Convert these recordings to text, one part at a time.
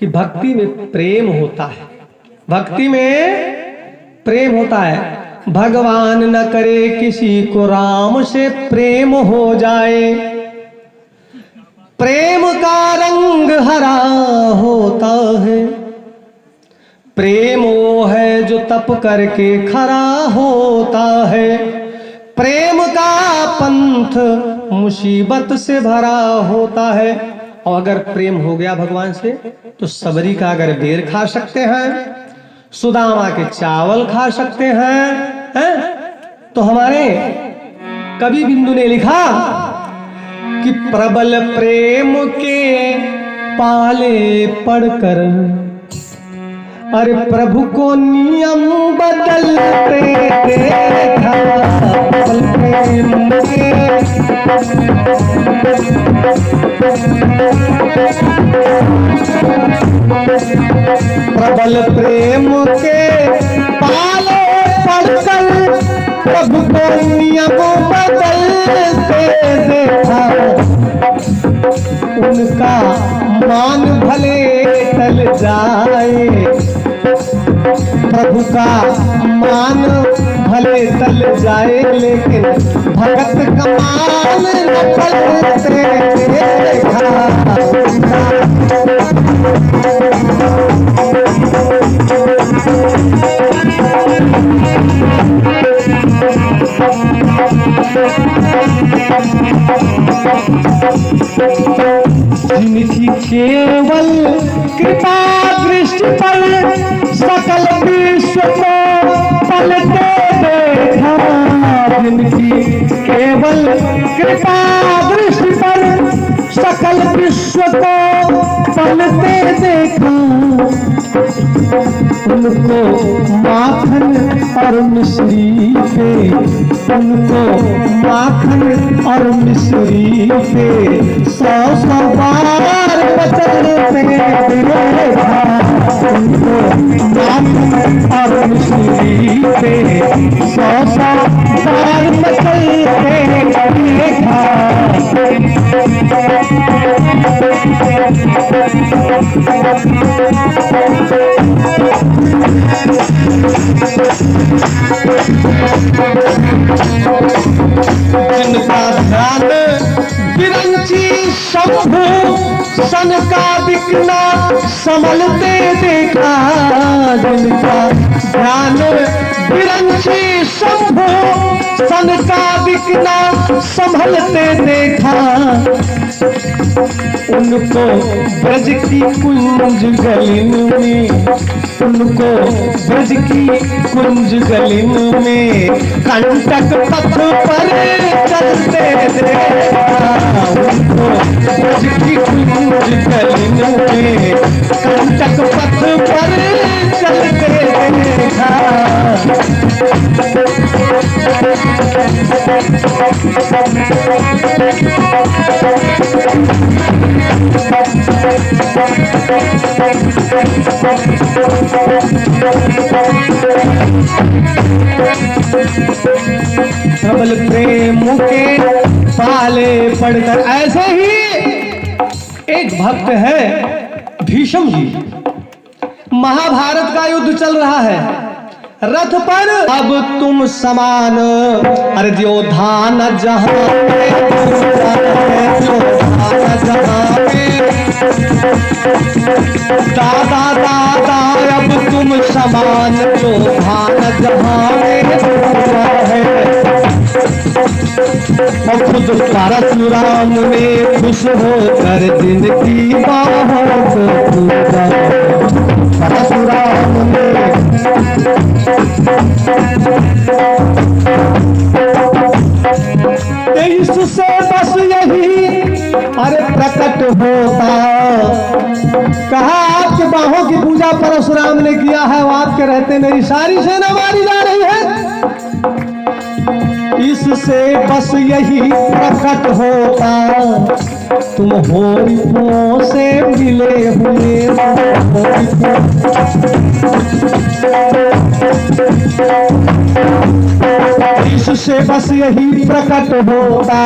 कि भक्ति में प्रेम होता है, भक्ति में प्रेम होता है। भगवान न करे किसी को राम से प्रेम हो जाए, प्रेम का रंग हरा होता है। प्रेम वो है जो तप करके खरा होता है, प्रेम का पंथ मुसीबत से भरा होता है। और अगर प्रेम हो गया भगवान से तो सबरी का अगर बेर खा सकते हैं, सुदामा के चावल खा सकते हैं। तो हमारे कवि बिंदु ने लिखा कि प्रबल प्रेम के पाले पढ़कर अरे प्रभु को नियम बदलते देखा। प्रबल प्रेम के पाले पढ़कर प्रभु को नियम बदलते देखा। उनका मान भले टल जाए, प्रभु का मान भले टल जाए, लेकिन भगत कमाल न टलते देखा। जिनकी केवल कृपा दृष्टि पर सकल विश्व को पलटे देखा। जिनकी केवल कृपा दृष्टि पर सकल विश्व को पलटे देखा। उनको माखन और मिश्री पे, उनको माखन और मिश्री पे 100 बार बचलते देखा। उनको माखन और मिश्री पे 100 बार बचलते देखा। जिनका ध्यान विरंची शंभु सन का दिखना संभलते देखा। जिनका ध्यान विरंची शंभु सन का दिखना संभलते देखा। उनको ब्रज की कुंज गलिन में, उनको ब्रज की कुंज गलिन में कंटक पथ पर चलते देखा। उनको ब्रज की कुंज गलिन में कंटक पथ पर चलते देखा। प्रबल प्रेम के पाले पढ़कर। ऐसे ही एक भक्त है भीष्म जी, महाभारत का युद्ध चल रहा है, रथ पर अब तुम समान अरे योद्धा न जहां दादा दादा अब तुम समान योद्धा न जहां है। और खुद परशुराम ने खुश होकर जिनकी बात पूजा। परशुराम ने इससे बस यही अरे प्रकट होता। कहा आपके बाहों की पूजा परशुराम ने किया है, वो आपके रहते मेरी सारी सेना मारी जा रही है। इससे बस यही प्रकट होता, तुम होरियों से मिले हुए। इससे बस यही प्रकट होता,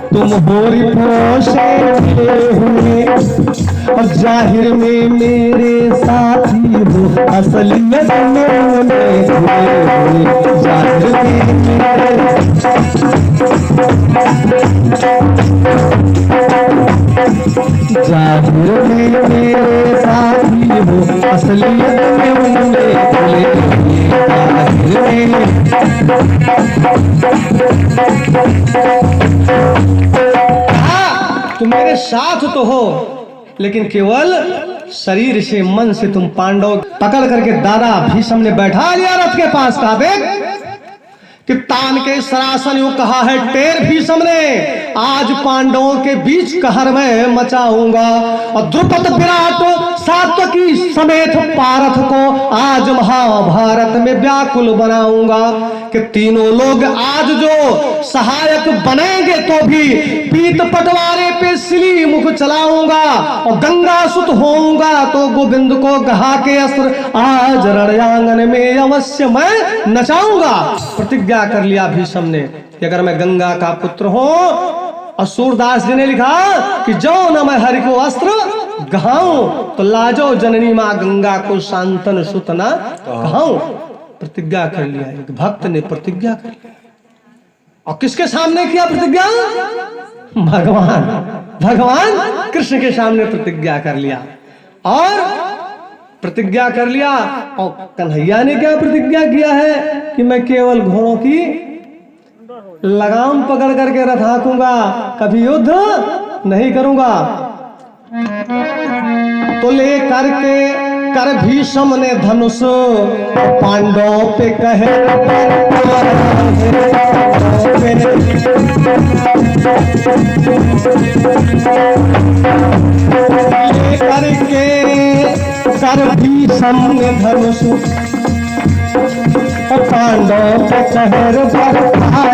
तुम होरियों से मिले हुए। और जाहिर में मेरे साथी हो, असलियत में मैं खोए हुए। जाहिर में जाहिर में मेरे साथी हो, असलियत में उनमें खोए हुए। जाहिर में तुम मेरे साथ तो हो, लेकिन केवल शरीर से, मन से तुम पांडव। पकड़ करके दादा भीष्म ने बैठा लिया रथ के पास। कहा देख कि तान के सरासन यूं कहा है टेर भीष्म ने, आज पांडवों के बीच कहर में मचाऊंगा और द्रुपद विराट सात्वकी समेत पारथ को आज महाभारत में व्याकुल बनाऊंगा। कि तीनों लोग आज जो सहायक बनेंगे तो भी पीत पटवारे पे सिली मुख चलाऊंगा और गंगा सुत होऊंगा तो गोविंद को गहा के अस्त्र आज रणयांगन में अवश्य मैं नचाऊंगा। प्रतिज्ञा कर लिया भीष्म ने कि अगर मैं गंगा का पुत्र हूं, और सूरदास जी ने लिखा कि जो न मैं हरि को अस्त्र गहाऊं तो लाजो जननी मां गंगा को शांतन सुत न कहाऊं। प्रतिज्ञा कर लिया, एक भक्त ने प्रतिज्ञा कर लिया। और किसके सामने किया प्रतिज्ञा? भगवान कृष्ण के सामने प्रतिज्ञा कर लिया। और प्रतिज्ञा कर लिया, और कन्हैया ने क्या प्रतिज्ञा किया है कि मैं केवल घोड़ों की लगाम पकड़ करके रथ हाँकूंगा, कभी युद्ध नहीं करूंगा। तो ले करके कर भीष्म ने धनुष पांडवों पे कहे करके कर भीष्म ने धनुष पांडवों पे कहर बरसाए।